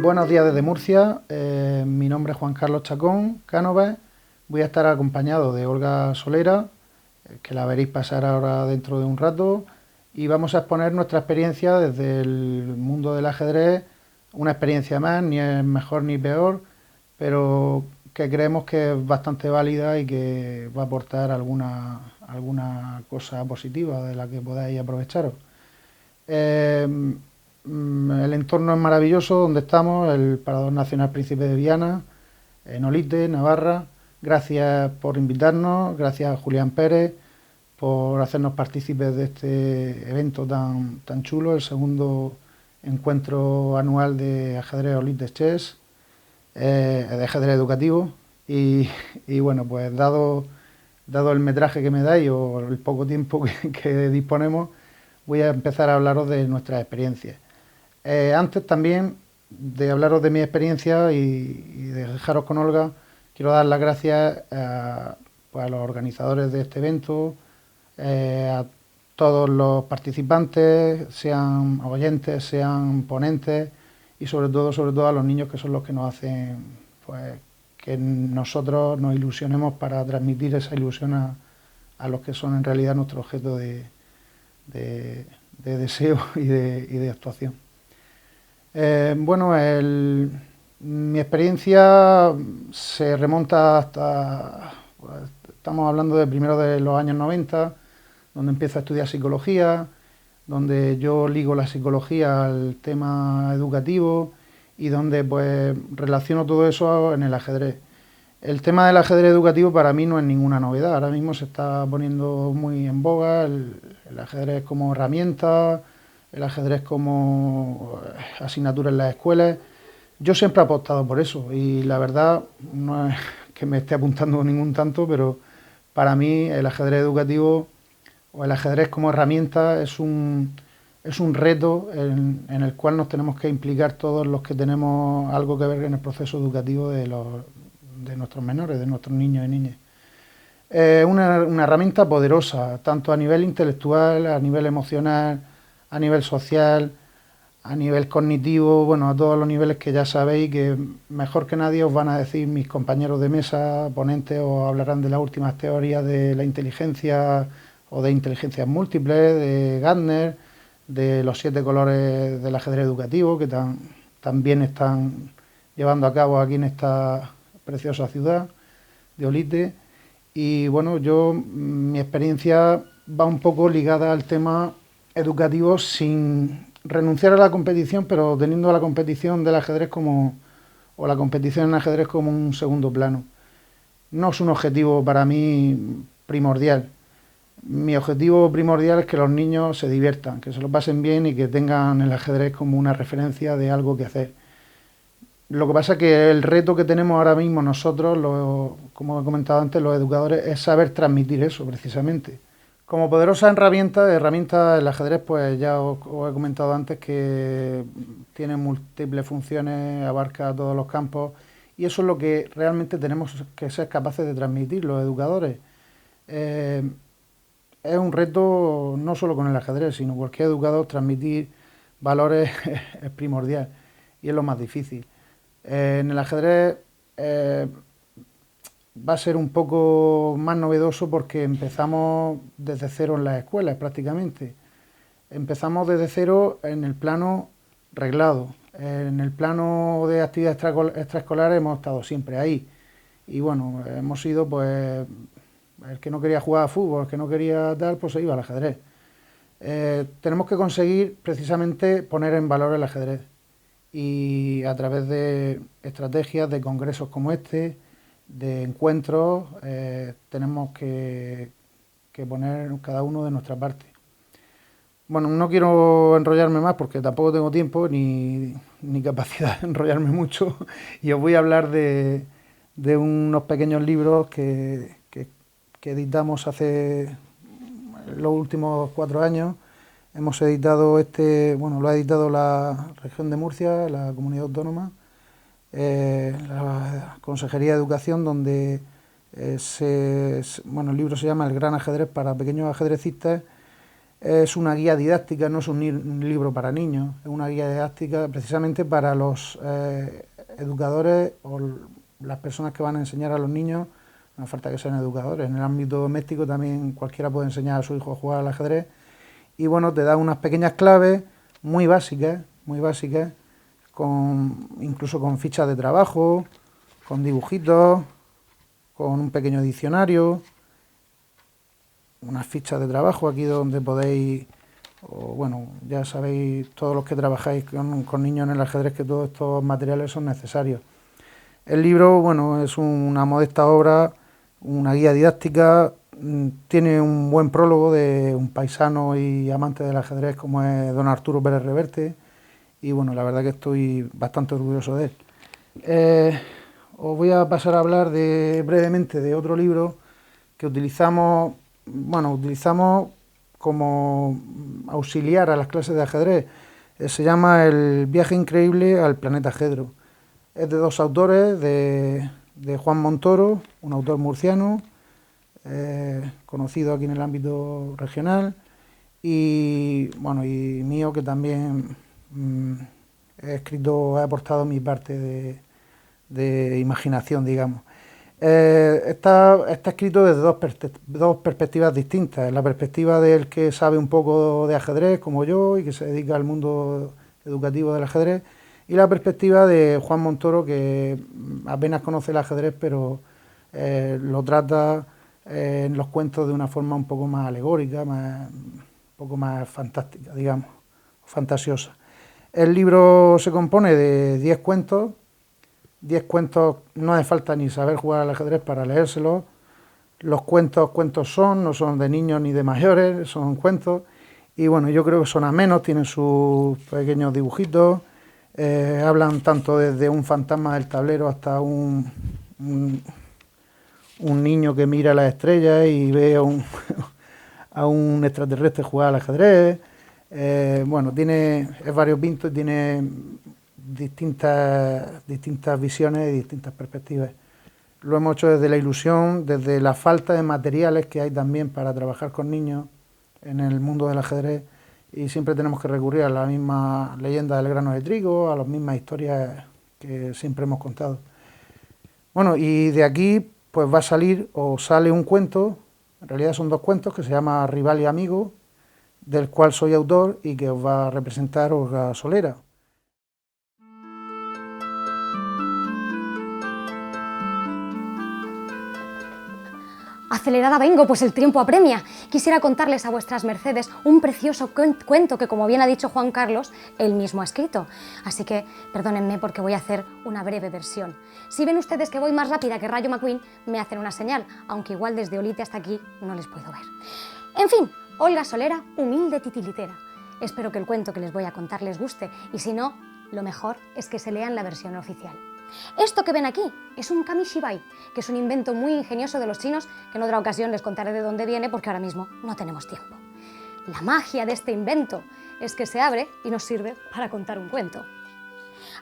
Buenos días desde Murcia, mi nombre es Juan Carlos Chacón Cánovas, voy a estar acompañado de Olga Solera, que la veréis pasar ahora dentro de un rato, y vamos a exponer nuestra experiencia desde el mundo del ajedrez, una experiencia más, ni es mejor ni peor, pero que creemos que es bastante válida y que va a aportar alguna cosa positiva de la que podáis aprovecharos. Eh, el entorno es maravilloso donde estamos, el Parador Nacional Príncipe de Viana, en Olite, Navarra. Gracias por invitarnos, gracias a Julián Pérez por hacernos partícipes de este evento tan chulo, el segundo encuentro anual de ajedrez Olite Chess, de ajedrez educativo. Y, y bueno, pues dado el metraje que me dais o el poco tiempo que disponemos, voy a empezar a hablaros de nuestras experiencias. Antes también de hablaros de mi experiencia y de dejaros con Olga, quiero dar las gracias pues a los organizadores de este evento, a todos los participantes, sean oyentes, sean ponentes y sobre todo a los niños, que son los que nos hacen pues que nosotros nos ilusionemos para transmitir esa ilusión a los que son en realidad nuestro objeto de deseo y de actuación. Bueno, mi experiencia se remonta hasta, pues, estamos hablando de primero de los años 90, donde empiezo a estudiar psicología, donde yo ligo la psicología al tema educativo y donde pues relaciono todo eso en el ajedrez. El tema del ajedrez educativo para mí no es ninguna novedad, ahora mismo se está poniendo muy en boga el ajedrez como herramienta, el ajedrez como asignatura en las escuelas. Yo siempre he apostado por eso y la verdad no es que me esté apuntando ningún tanto, pero para mí el ajedrez educativo o el ajedrez como herramienta es un reto en el cual nos tenemos que implicar todos los que tenemos algo que ver en el proceso educativo de nuestros menores, de nuestros niños y niñas. Una herramienta poderosa, tanto a nivel intelectual, a nivel emocional, a nivel social, a nivel cognitivo, bueno, a todos los niveles que ya sabéis que mejor que nadie os van a decir mis compañeros de mesa, ponentes, os hablarán de las últimas teorías de la inteligencia o de inteligencias múltiples, de Gardner, de los 7 colores del ajedrez educativo que también están llevando a cabo aquí en esta preciosa ciudad de Olite. Y bueno, mi experiencia va un poco ligada al tema educativo sin renunciar a la competición, pero teniendo la competición del ajedrez o la competición en ajedrez como un segundo plano. No es un objetivo para mí primordial. Mi objetivo primordial es que los niños se diviertan, que se lo pasen bien y que tengan el ajedrez como una referencia de algo que hacer. Lo que pasa es que el reto que tenemos ahora mismo nosotros, como he comentado antes, los educadores, es saber transmitir eso precisamente. Como poderosa herramienta el ajedrez, pues ya os he comentado antes que tiene múltiples funciones, abarca todos los campos y eso es lo que realmente tenemos que ser capaces de transmitir los educadores. Eh, es un reto no solo con el ajedrez, sino cualquier educador transmitir valores es primordial y es lo más difícil. En el ajedrez va a ser un poco más novedoso porque empezamos desde cero en las escuelas prácticamente. Empezamos desde cero en el plano reglado. En el plano de actividades extraescolares hemos estado siempre ahí. Y bueno, hemos sido pues el que no quería jugar a fútbol, el que no quería tal, pues se iba al ajedrez. Tenemos que conseguir precisamente poner en valor el ajedrez y a través de estrategias, de congresos como este, de encuentros, tenemos que poner cada uno de nuestra parte. Bueno, no quiero enrollarme más porque tampoco tengo tiempo ni capacidad de enrollarme mucho y os voy a hablar de unos pequeños libros que editamos hace los últimos 4 años. Hemos editado lo ha editado la región de Murcia, la comunidad autónoma, la Consejería de Educación, donde el libro se llama El gran ajedrez para pequeños ajedrecistas. Es una guía didáctica, no es un libro para niños, es una guía didáctica precisamente para los educadores o las personas que van a enseñar a los niños. No hace falta que sean educadores, en el ámbito doméstico también cualquiera puede enseñar a su hijo a jugar al ajedrez. Y bueno, te da unas pequeñas claves muy básicas, incluso con fichas de trabajo, con dibujitos, con un pequeño diccionario, unas fichas de trabajo aquí donde podéis, bueno, ya sabéis todos los que trabajáis con niños en el ajedrez que todos estos materiales son necesarios. El libro, bueno, es una modesta obra, una guía didáctica, tiene un buen prólogo de un paisano y amante del ajedrez como es don Arturo Pérez Reverte, y bueno, la verdad que estoy bastante orgulloso de él. Os voy a pasar a hablar brevemente de otro libro que utilizamos como auxiliar a las clases de ajedrez. Se llama El viaje increíble al planeta Ajedro. Es de dos autores, de Juan Montoro, un autor murciano, conocido aquí en el ámbito regional, y bueno, y mío, que también he aportado mi parte de imaginación, digamos. Está escrito desde dos perspectivas distintas. La perspectiva del que sabe un poco de ajedrez, como yo, y que se dedica al mundo educativo del ajedrez, y la perspectiva de Juan Montoro, que apenas conoce el ajedrez, pero lo trata en los cuentos de una forma un poco más alegórica, un poco más fantástica, digamos, fantasiosa. El libro se compone de 10 cuentos. 10 cuentos, no hace falta ni saber jugar al ajedrez para leérselos. Los cuentos no son de niños ni de mayores, son cuentos. Y bueno, yo creo que son amenos, tienen sus pequeños dibujitos. Hablan tanto desde un fantasma del tablero hasta un niño que mira las estrellas y ve a un extraterrestre jugar al ajedrez. Bueno, es variopinto y tiene distintas visiones y distintas perspectivas. Lo hemos hecho desde la ilusión, desde la falta de materiales que hay también para trabajar con niños en el mundo del ajedrez, y siempre tenemos que recurrir a la misma leyenda del grano de trigo, a las mismas historias que siempre hemos contado. Bueno, y de aquí pues va a salir o sale un cuento, en realidad son dos cuentos, que se llama Rival y Amigo, del cual soy autor y que os va a representar Olga Solera. Acelerada vengo, pues el tiempo apremia. Quisiera contarles a vuestras mercedes un precioso cuento que, como bien ha dicho Juan Carlos, él mismo ha escrito. Así que perdónenme porque voy a hacer una breve versión. Si ven ustedes que voy más rápida que Rayo McQueen, me hacen una señal, aunque igual desde Olite hasta aquí no les puedo ver. En fin, Olga Solera, humilde titilitera. Espero que el cuento que les voy a contar les guste, y si no, lo mejor es que se lean la versión oficial. Esto que ven aquí es un kamishibai, que es un invento muy ingenioso de los chinos, que en otra ocasión les contaré de dónde viene porque ahora mismo no tenemos tiempo. La magia de este invento es que se abre y nos sirve para contar un cuento.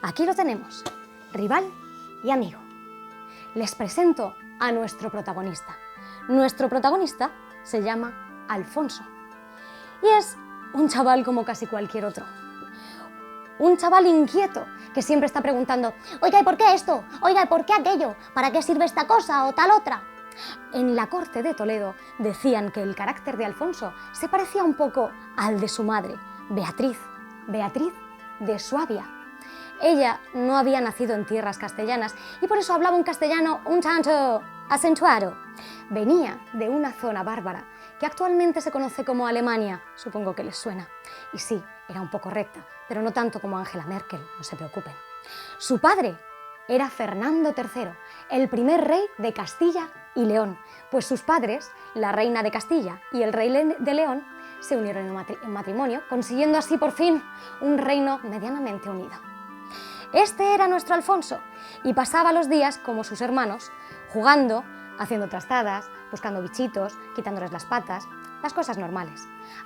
Aquí lo tenemos, Rival y Amigo. Les presento a nuestro protagonista. Nuestro protagonista se llama Alfonso y es un chaval como casi cualquier otro. Un chaval inquieto que siempre está preguntando: oiga, ¿y por qué esto? Oiga, ¿y por qué aquello? ¿Para qué sirve esta cosa o tal otra? En la corte de Toledo decían que el carácter de Alfonso se parecía un poco al de su madre, Beatriz de Suabia. Ella no había nacido en tierras castellanas y por eso hablaba un castellano un tanto acentuado. Venía de una zona bárbara que actualmente se conoce como Alemania, supongo que les suena. Y sí, era un poco recta, pero no tanto como Angela Merkel, no se preocupen. Su padre era Fernando III, el primer rey de Castilla y León, pues sus padres, la reina de Castilla y el rey de León, se unieron en matrimonio, consiguiendo así por fin un reino medianamente unido. Este era nuestro Alfonso, y pasaba los días como sus hermanos, jugando, haciendo trastadas, buscando bichitos, quitándoles las patas, las cosas normales.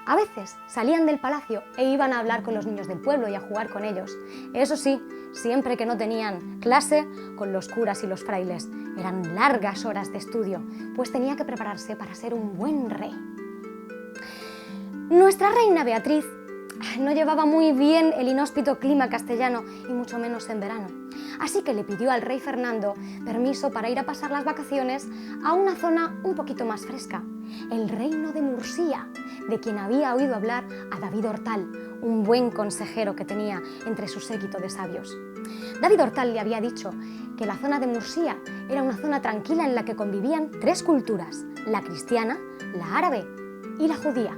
A veces salían del palacio e iban a hablar con los niños del pueblo y a jugar con ellos. Eso sí, siempre que no tenían clase con los curas y los frailes. Eran largas horas de estudio, pues tenía que prepararse para ser un buen rey. Nuestra reina Beatriz no llevaba muy bien el inhóspito clima castellano y mucho menos en verano. Así que le pidió al rey Fernando permiso para ir a pasar las vacaciones a una zona un poquito más fresca, el reino de Murcia, de quien había oído hablar a David Hortal, un buen consejero que tenía entre su séquito de sabios. David Hortal le había dicho que la zona de Murcia era una zona tranquila en la que convivían 3 culturas, la cristiana, la árabe y la judía.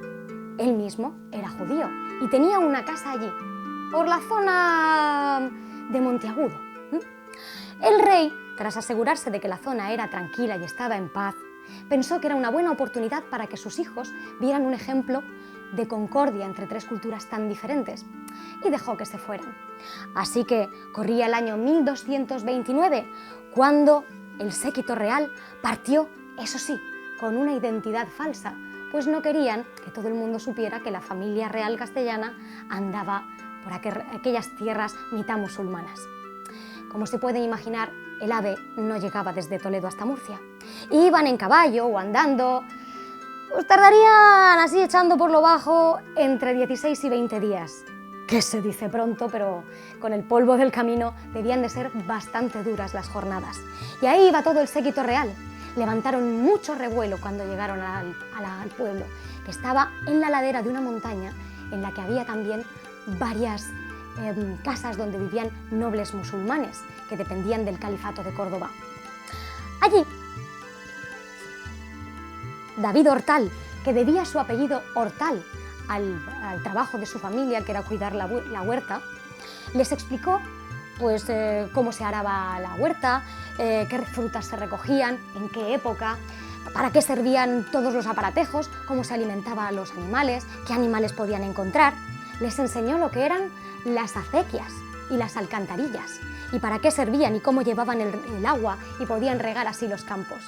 Él mismo era judío y tenía una casa allí, por la zona de Monteagudo. El rey, tras asegurarse de que la zona era tranquila y estaba en paz, pensó que era una buena oportunidad para que sus hijos vieran un ejemplo de concordia entre 3 culturas tan diferentes y dejó que se fueran. Así que corría el año 1229 cuando el séquito real partió, eso sí, con una identidad falsa, pues no querían que todo el mundo supiera que la familia real castellana andaba por aquellas tierras mitad musulmanas. Como se pueden imaginar, el ave no llegaba desde Toledo hasta Murcia. Iban en caballo o andando, pues tardarían así echando por lo bajo entre 16 y 20 días. Que se dice pronto, pero con el polvo del camino debían de ser bastante duras las jornadas. Y ahí iba todo el séquito real. Levantaron mucho revuelo cuando llegaron al pueblo, que estaba en la ladera de una montaña en la que había también varias casas donde vivían nobles musulmanes que dependían del califato de Córdoba. Allí, David Hortal, que debía su apellido Hortal al trabajo de su familia, que era cuidar la huerta, les explicó pues, cómo se araba la huerta, qué frutas se recogían, en qué época, para qué servían todos los aparatejos, cómo se alimentaban los animales, qué animales podían encontrar. Les enseñó lo que eran las acequias y las alcantarillas, y para qué servían y cómo llevaban el agua y podían regar así los campos.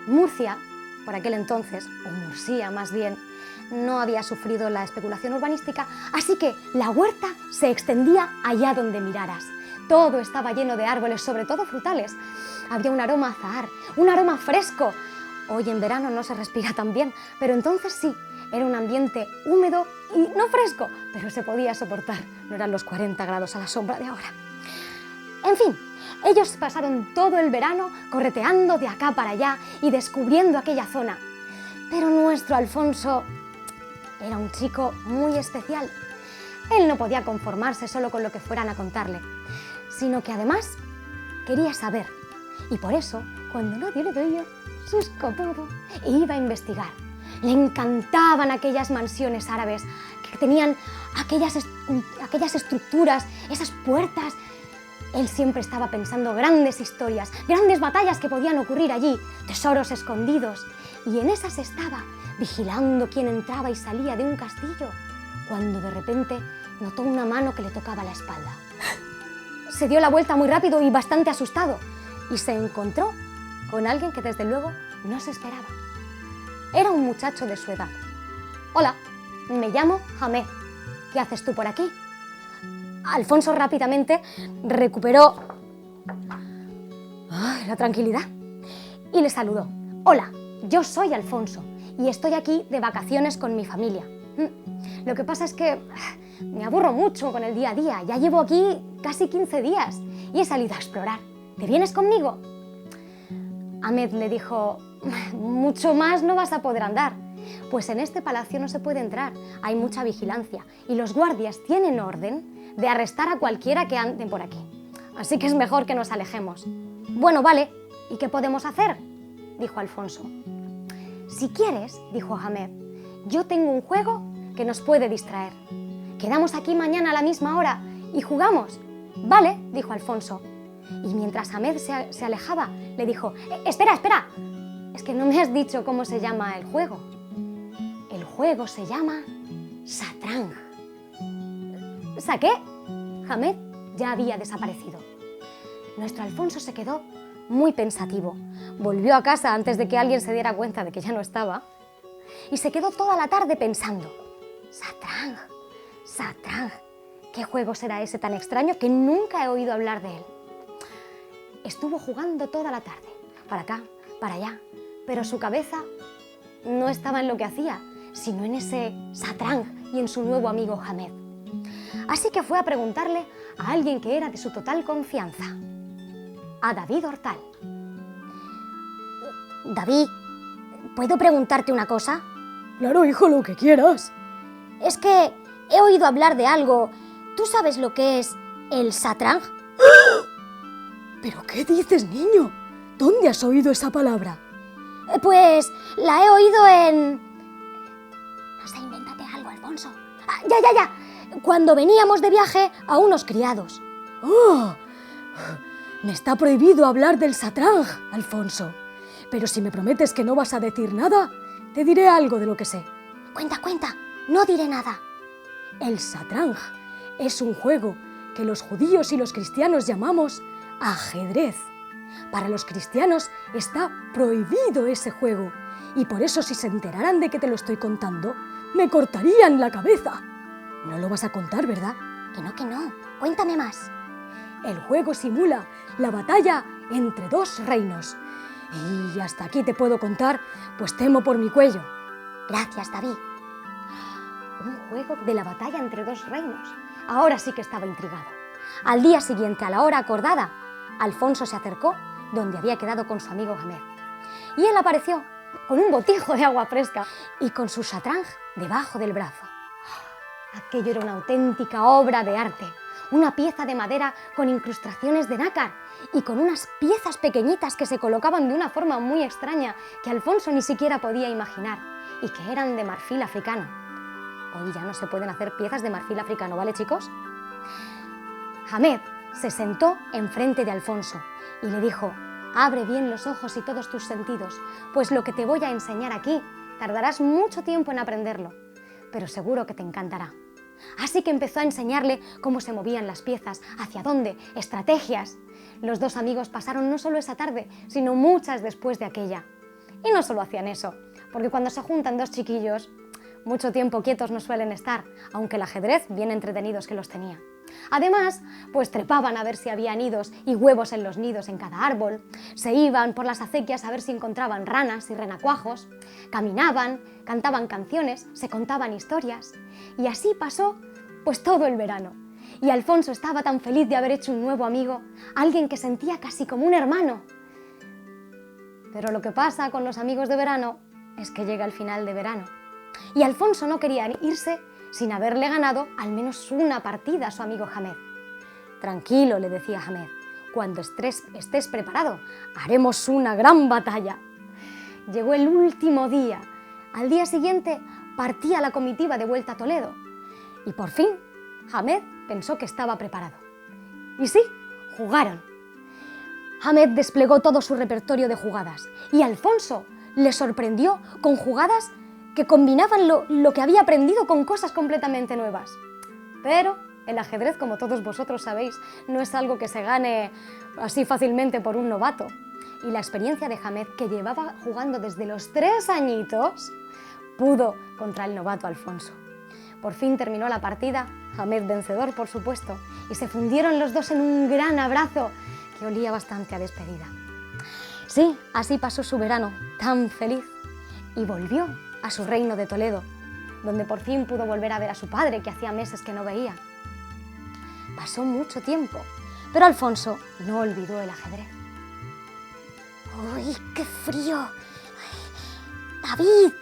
Murcia, por aquel entonces, o Murcia más bien, no había sufrido la especulación urbanística, así que la huerta se extendía allá donde miraras. Todo estaba lleno de árboles, sobre todo frutales. Había un aroma a azahar, un aroma fresco. Hoy en verano no se respira tan bien, pero entonces sí, era un ambiente húmedo y no fresco, pero se podía soportar. No eran los 40 grados a la sombra de ahora. En fin, ellos pasaron todo el verano correteando de acá para allá y descubriendo aquella zona. Pero nuestro Alfonso era un chico muy especial. Él no podía conformarse solo con lo que fueran a contarle, sino que además quería saber. Y por eso, cuando nadie le veía, se escapaba e iba a investigar. Le encantaban aquellas mansiones árabes que tenían aquellas estructuras, esas puertas. Él siempre estaba pensando grandes historias, grandes batallas que podían ocurrir allí, tesoros escondidos. Y en esas estaba, vigilando quién entraba y salía de un castillo, cuando de repente notó una mano que le tocaba la espalda. Se dio la vuelta muy rápido y bastante asustado, y se encontró con alguien que desde luego no se esperaba. Era un muchacho de su edad. «Hola, me llamo Hamed. ¿Qué haces tú por aquí?» Alfonso rápidamente recuperó la tranquilidad y le saludó. «Hola, yo soy Alfonso y estoy aquí de vacaciones con mi familia. Lo que pasa es que me aburro mucho con el día a día. Ya llevo aquí casi 15 días y he salido a explorar. ¿Te vienes conmigo?» Hamed le dijo: «Mucho más no vas a poder andar. Pues en este palacio no se puede entrar, hay mucha vigilancia y los guardias tienen orden de arrestar a cualquiera que ande por aquí. Así que es mejor que nos alejemos». «Bueno, vale, ¿y qué podemos hacer?», dijo Alfonso. «Si quieres», dijo Hamed, «yo tengo un juego que nos puede distraer. Quedamos aquí mañana a la misma hora y jugamos». «Vale», dijo Alfonso. Y mientras Hamed se alejaba, le dijo: «Espera, espera, es que no me has dicho cómo se llama el juego». «El juego se llama Satrang». ¿Saqué?» Hamed ya había desaparecido. Nuestro Alfonso se quedó muy pensativo. Volvió a casa antes de que alguien se diera cuenta de que ya no estaba y se quedó toda la tarde pensando: «Satrang, Satrang, ¿qué juego será ese tan extraño que nunca he oído hablar de él?». Estuvo jugando toda la tarde, para acá, para allá, pero su cabeza no estaba en lo que hacía, sino en ese Satrang y en su nuevo amigo Hamed. Así que fue a preguntarle a alguien que era de su total confianza, a David Hortal. David, ¿puedo preguntarte una cosa? Claro, hijo, lo que quieras. Es que he oído hablar de algo. ¿Tú sabes lo que es el Satrang? ¿Pero qué dices, niño? ¿Dónde has oído esa palabra? Pues la he oído en... No sé, invéntate algo, Alfonso. Ah, ya. Cuando veníamos de viaje a unos criados. ¡Oh! Me está prohibido hablar del Satrang, Alfonso. Pero si me prometes que no vas a decir nada, te diré algo de lo que sé. Cuenta, no diré nada. El Satrang es un juego que los judíos y los cristianos llamamos ajedrez. Para los cristianos está prohibido ese juego y por eso si se enteraran de que te lo estoy contando, me cortarían la cabeza. No lo vas a contar, ¿verdad? Que no. Cuéntame más. El juego simula la batalla entre dos reinos. Y hasta aquí te puedo contar, pues temo por mi cuello. Gracias, David. Un juego de la batalla entre dos reinos. Ahora sí que estaba intrigado. Al día siguiente, a la hora acordada, Alfonso se acercó donde había quedado con su amigo Hamed. Y él apareció con un botijo de agua fresca y con su Satrang debajo del brazo. Aquello era una auténtica obra de arte, una pieza de madera con incrustaciones de nácar y con unas piezas pequeñitas que se colocaban de una forma muy extraña que Alfonso ni siquiera podía imaginar y que eran de marfil africano. Hoy ya no se pueden hacer piezas de marfil africano, ¿vale, chicos? Hamed se sentó enfrente de Alfonso y le dijo: abre bien los ojos y todos tus sentidos, pues lo que te voy a enseñar aquí tardarás mucho tiempo en aprenderlo, pero seguro que te encantará. Así que empezó a enseñarle cómo se movían las piezas, hacia dónde, estrategias. Los dos amigos pasaron no solo esa tarde, sino muchas después de aquella. Y no solo hacían eso, porque cuando se juntan dos chiquillos, mucho tiempo quietos no suelen estar, aunque el ajedrez bien entretenidos que los tenía. Además, pues trepaban a ver si había nidos y huevos en los nidos en cada árbol, se iban por las acequias a ver si encontraban ranas y renacuajos, caminaban, cantaban canciones, se contaban historias, y así pasó pues todo el verano. Y Alfonso estaba tan feliz de haber hecho un nuevo amigo, alguien que sentía casi como un hermano. Pero lo que pasa con los amigos de verano es que llega el final de verano, y Alfonso no quería irse sin haberle ganado al menos una partida a su amigo Hamed. Tranquilo, le decía Hamed, cuando estés preparado, haremos una gran batalla. Llegó el último día. Al día siguiente partía la comitiva de vuelta a Toledo. Y por fin, Hamed pensó que estaba preparado. Y sí, jugaron. Hamed desplegó todo su repertorio de jugadas y Alfonso le sorprendió con jugadas que combinaban lo que había aprendido con cosas completamente nuevas. Pero el ajedrez, como todos vosotros sabéis, no es algo que se gane así fácilmente por un novato. Y la experiencia de Hamed, que llevaba jugando desde los 3 añitos, pudo contra el novato Alfonso. Por fin terminó la partida, Hamed vencedor, por supuesto, y se fundieron los dos en un gran abrazo que olía bastante a despedida. Sí, así pasó su verano, tan feliz, y volvió a su reino de Toledo, donde por fin pudo volver a ver a su padre, que hacía meses que no veía. Pasó mucho tiempo, pero Alfonso no olvidó el ajedrez. ¡Uy, qué frío! ¡David!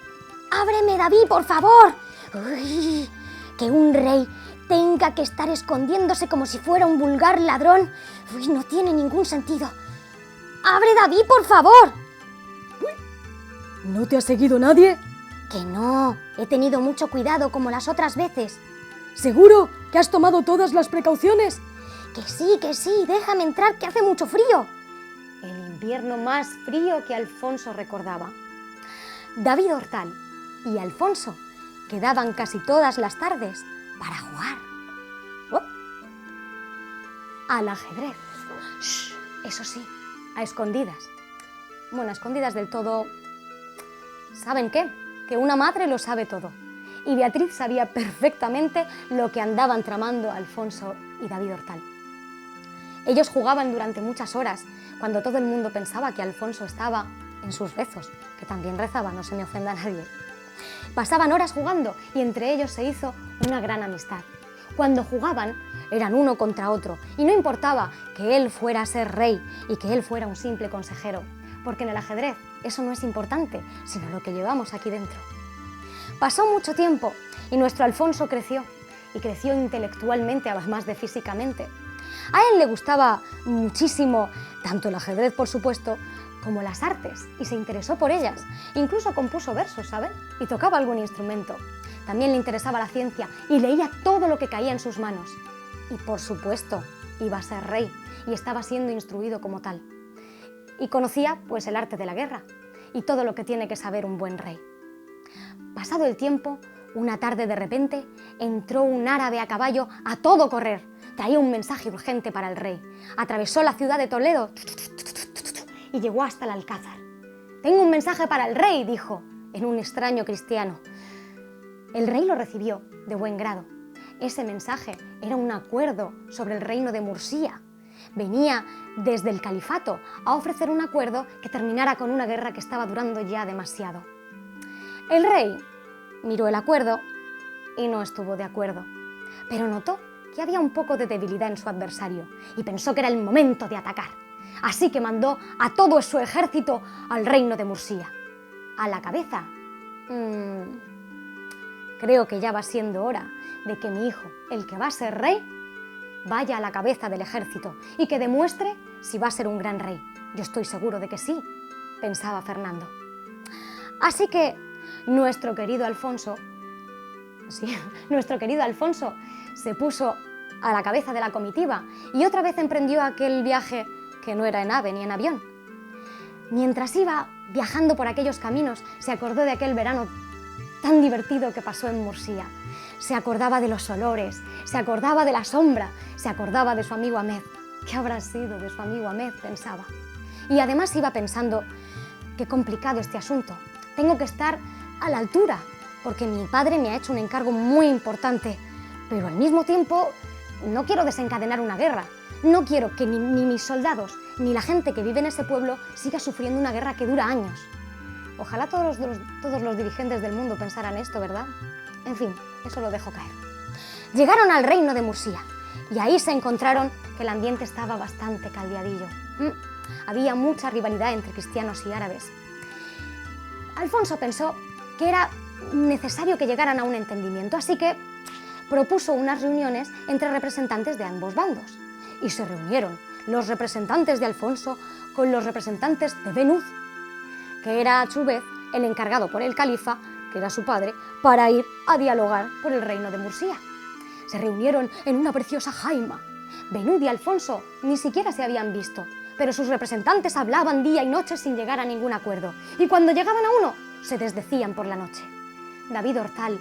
¡Ábreme, David, por favor! ¡Uy! Que un rey tenga que estar escondiéndose como si fuera un vulgar ladrón. ¡Uy, no tiene ningún sentido! ¡Abre, David, por favor! ¿No te ha seguido nadie? Que no, he tenido mucho cuidado como las otras veces. ¿Seguro que has tomado todas las precauciones? Que sí, déjame entrar, que hace mucho frío. El invierno más frío que Alfonso recordaba. David Hortal y Alfonso quedaban casi todas las tardes para jugar al ajedrez. Shh, eso sí, a escondidas. Bueno, a escondidas del todo. ¿Saben qué? Que una madre lo sabe todo. Y Beatriz sabía perfectamente lo que andaban tramando Alfonso y David Hortal. Ellos jugaban durante muchas horas, cuando todo el mundo pensaba que Alfonso estaba en sus rezos, que también rezaba, no se me ofenda a nadie. Pasaban horas jugando y entre ellos se hizo una gran amistad. Cuando jugaban eran uno contra otro y no importaba que él fuera a ser rey y que él fuera un simple consejero, porque en el ajedrez eso no es importante, sino lo que llevamos aquí dentro. Pasó mucho tiempo y nuestro Alfonso creció, y creció intelectualmente además de físicamente. A él le gustaba muchísimo tanto el ajedrez, por supuesto, como las artes, y se interesó por ellas. Incluso compuso versos, ¿saben? Y tocaba algún instrumento. También le interesaba la ciencia y leía todo lo que caía en sus manos. Y por supuesto, iba a ser rey y estaba siendo instruido como tal. Y conocía pues el arte de la guerra y todo lo que tiene que saber un buen rey. Pasado el tiempo, una tarde de repente entró un árabe a caballo a todo correr. Traía un mensaje urgente para el rey. Atravesó la ciudad de Toledo y llegó hasta el Alcázar. «Tengo un mensaje para el rey», dijo, en un extraño cristiano. El rey lo recibió de buen grado. Ese mensaje era un acuerdo sobre el reino de Mursía. Venía desde el califato a ofrecer un acuerdo que terminara con una guerra que estaba durando ya demasiado. El rey miró el acuerdo y no estuvo de acuerdo, pero notó que había un poco de debilidad en su adversario y pensó que era el momento de atacar. Así que mandó a todo su ejército al reino de Mursía. A la cabeza, creo que ya va siendo hora de que mi hijo, el que va a ser rey, vaya a la cabeza del ejército y que demuestre si va a ser un gran rey. Yo estoy seguro de que sí, pensaba Fernando. Así que nuestro querido Alfonso se puso a la cabeza de la comitiva y otra vez emprendió aquel viaje que no era en ave ni en avión. Mientras iba viajando por aquellos caminos, se acordó de aquel verano tan divertido que pasó en Mursía. Se acordaba de los olores, se acordaba de la sombra, se acordaba de su amigo Ahmed. ¿Qué habrá sido de su amigo Ahmed?, pensaba. Y además iba pensando, qué complicado este asunto. Tengo que estar a la altura, porque mi padre me ha hecho un encargo muy importante, pero al mismo tiempo no quiero desencadenar una guerra. No quiero que ni mis soldados ni la gente que vive en ese pueblo siga sufriendo una guerra que dura años. Ojalá todos los dirigentes del mundo pensaran esto, ¿verdad? En fin, eso lo dejo caer. Llegaron al reino de Mursía y ahí se encontraron que el ambiente estaba bastante caldeadillo. Había mucha rivalidad entre cristianos y árabes. Alfonso pensó que era necesario que llegaran a un entendimiento, así que propuso unas reuniones entre representantes de ambos bandos. Y se reunieron los representantes de Alfonso con los representantes de Ben Hur, que era a su vez el encargado por el califa, que era su padre, para ir a dialogar por el reino de Mursía. Se reunieron en una preciosa jaima. Ben Hur y Alfonso ni siquiera se habían visto, pero sus representantes hablaban día y noche sin llegar a ningún acuerdo, y cuando llegaban a uno, se desdecían por la noche. David Hortal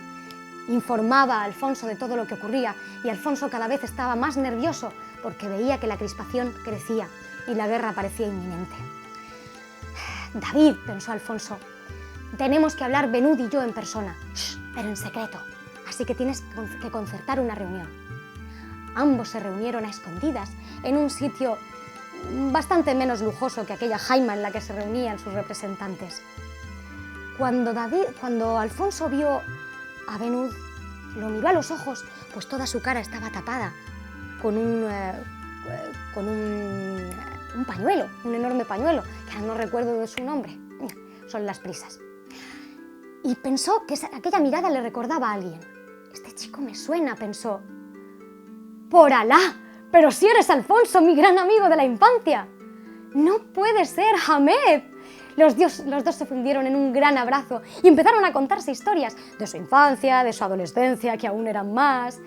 informaba a Alfonso de todo lo que ocurría, y Alfonso cada vez estaba más nervioso porque veía que la crispación crecía y la guerra parecía inminente. David, pensó Alfonso, tenemos que hablar Ben Hur y yo en persona, pero en secreto, así que tienes que concertar una reunión. Ambos se reunieron a escondidas en un sitio bastante menos lujoso que aquella jaima en la que se reunían sus representantes. Cuando Alfonso vio a Ben Hur, lo miró a los ojos, pues toda su cara estaba tapada con un pañuelo, un enorme pañuelo, que ahora no recuerdo de su nombre, son las prisas. Y pensó que aquella mirada le recordaba a alguien. Este chico me suena, pensó. ¡Por Alá! ¡Pero si eres Alfonso, mi gran amigo de la infancia! ¡No puede ser, Ahmed! Los dos se fundieron en un gran abrazo y empezaron a contarse historias de su infancia, de su adolescencia, que aún eran más.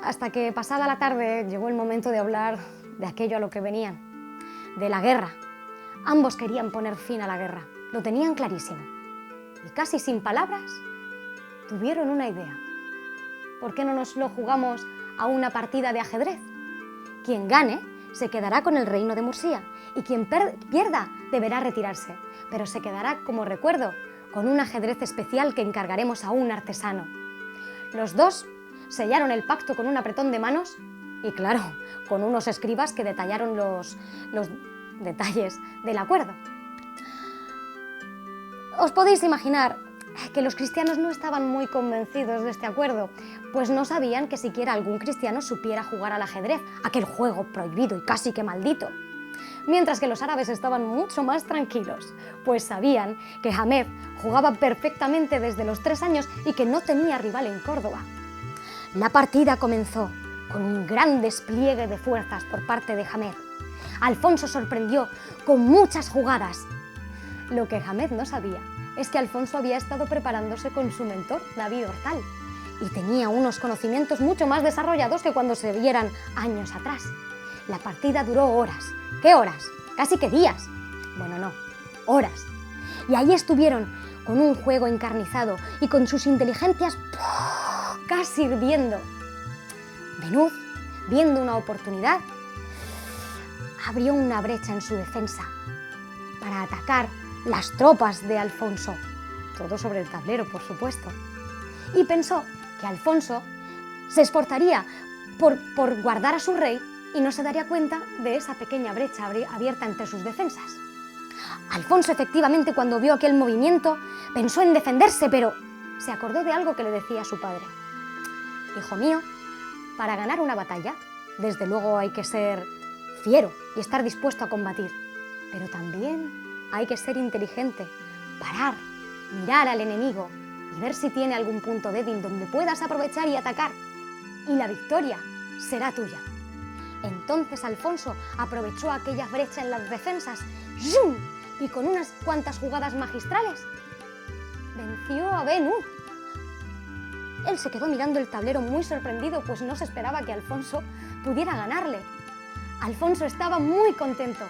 Hasta que pasada la tarde llegó el momento de hablar de aquello a lo que venían, de la guerra. Ambos querían poner fin a la guerra, lo tenían clarísimo. Y casi sin palabras, tuvieron una idea. ¿Por qué no nos lo jugamos a una partida de ajedrez? Quien gane se quedará con el reino de Mursía y quien pierda deberá retirarse, pero se quedará como recuerdo con un ajedrez especial que encargaremos a un artesano. Los dos sellaron el pacto con un apretón de manos y, claro, con unos escribas que detallaron los detalles del acuerdo. Os podéis imaginar que los cristianos no estaban muy convencidos de este acuerdo, pues no sabían que siquiera algún cristiano supiera jugar al ajedrez, aquel juego prohibido y casi que maldito. Mientras que los árabes estaban mucho más tranquilos, pues sabían que Hamed jugaba perfectamente desde los 3 años y que no tenía rival en Córdoba. La partida comenzó con un gran despliegue de fuerzas por parte de Hamed. Alfonso sorprendió con muchas jugadas. Lo que Hamed no sabía es que Alfonso había estado preparándose con su mentor, David Hortal, y tenía unos conocimientos mucho más desarrollados que cuando se vieran años atrás. La partida duró horas. ¿Qué horas? Casi que días. Bueno, no, horas. Y ahí estuvieron con un juego encarnizado y con sus inteligencias casi hirviendo. Benuz, viendo una oportunidad, abrió una brecha en su defensa para atacar las tropas de Alfonso, todo sobre el tablero, por supuesto, y pensó que Alfonso se esforzaría por guardar a su rey y no se daría cuenta de esa pequeña brecha abierta entre sus defensas. Alfonso, efectivamente, cuando vio aquel movimiento, pensó en defenderse, pero se acordó de algo que le decía su padre. Hijo mío, para ganar una batalla, desde luego hay que ser fiero y estar dispuesto a combatir, pero también hay que ser inteligente, parar, mirar al enemigo y ver si tiene algún punto débil donde puedas aprovechar y atacar, y la victoria será tuya. Entonces Alfonso aprovechó aquella brecha en las defensas ¡zum! Y con unas cuantas jugadas magistrales venció a Benuz. Él se quedó mirando el tablero muy sorprendido, pues no se esperaba que Alfonso pudiera ganarle. Alfonso estaba muy contento,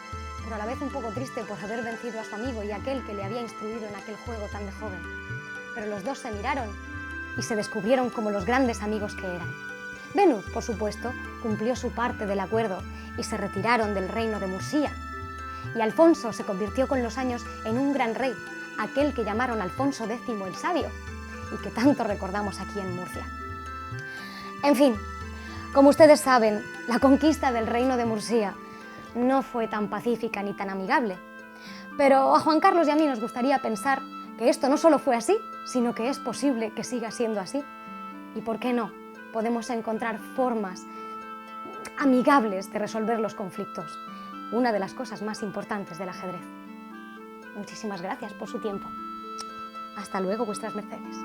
pero a la vez un poco triste por haber vencido a su amigo y aquel que le había instruido en aquel juego tan de joven. Pero los dos se miraron y se descubrieron como los grandes amigos que eran. Benuz, por supuesto, cumplió su parte del acuerdo y se retiraron del reino de Murcia. Y Alfonso se convirtió con los años en un gran rey, aquel que llamaron Alfonso X el Sabio y que tanto recordamos aquí en Murcia. En fin, como ustedes saben, la conquista del reino de Murcia no fue tan pacífica ni tan amigable, pero a Juan Carlos y a mí nos gustaría pensar que esto no solo fue así, sino que es posible que siga siendo así. ¿Y por qué no? Podemos encontrar formas amigables de resolver los conflictos, una de las cosas más importantes del ajedrez. Muchísimas gracias por su tiempo. Hasta luego, vuestras mercedes.